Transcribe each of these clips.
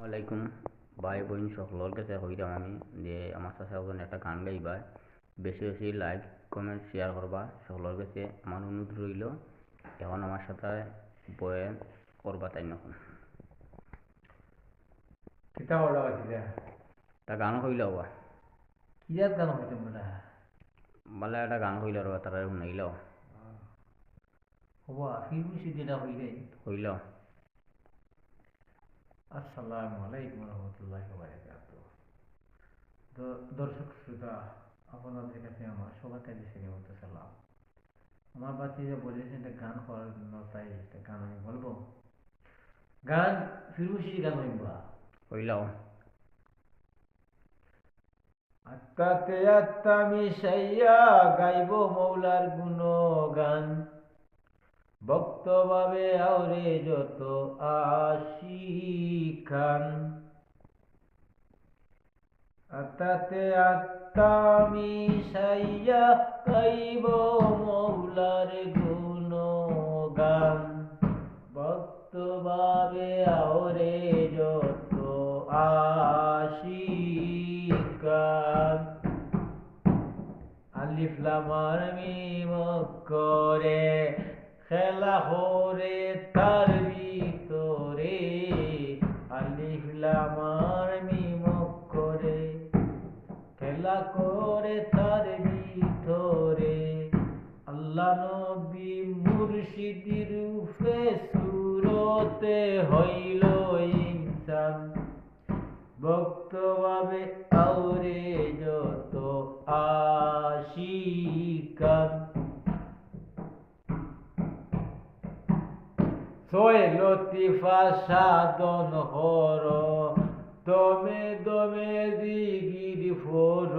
আসসালামাইকুম ভাই বোন সকলের কাছে কইরাম আমি যে আমার চাচা একটা গান গাইবা বেশি বেশি লাইক কমেন্ট শেয়ার করবা সকলের কাছে আমার অনুরোধ রইল। এখন আমার সাথে বয়ে করবা তাই নখন কিতা ওরা আছে তা গান কইল হবা কিরাত গান হইতে বলা বলে একটা গান কইল রবা তারা শুনাইল হবা ফিল্মি সিদিনা হইলে কইল। আসসালামু আলাইকুম রহমতুল্লাহি ওয়া বারাকাতুহু। দর্শক শ্রোতা, আপনাদের কাছে আমার সবার কাছে শ্রেণীমত সালাম। আমার বাচ্চা বলেছেন একটা গান করার জন্য, তাই একটা গান আমি বলবো। গান ফিরুষি গান হইবা কইল আত্মাতে আত্মা মিশাইয়া গাইব মৌলার গুণগান, ভক্তভাবে আওরে যত আশিকান। আত্মাতে আত্মা মিশাইয়া গাইব মৌলার গুণগান, ভক্তভাবে আওরে যত আশিকান। আলিফ লাম আর মিম করে খেলা হরে তার ভিতরে, আলিফ লাম আর মিম করে খেলা করে তার ভিতরে। আল্লাহ নবী মুর্শিদি রূপে সুরতে হইল ইনসান, ভক্তভাবে আওরে যত আশিকান। ছয় লতিফা সাধন হর, দমে দমে জিগির ফর।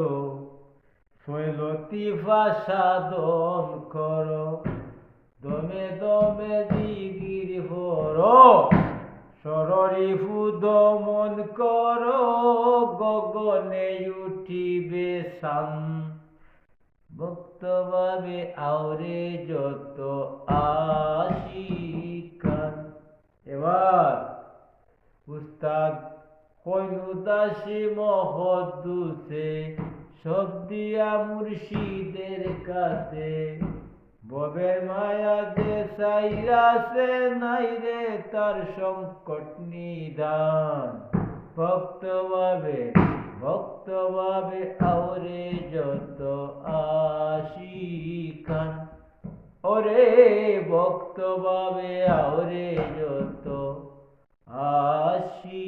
ছয় লতিফা সাধন কর, দমে দমে জিগির ফর। সররিফু দমন কর, গগনে উঠিবে সান, ভক্তভাবে আওরে যত আশিকান। এবার উস্তাদ কৈনুদাসী মহদ্দুসে সব দিয়া মুর্শিদের কাছে, ববের মায়া যে চাইরাছে নাই রে তার সংকট নিদান, ভক্তভাবে আওরে যত আশিকান। ওরে ভক্তভাবে আওরে যত আশি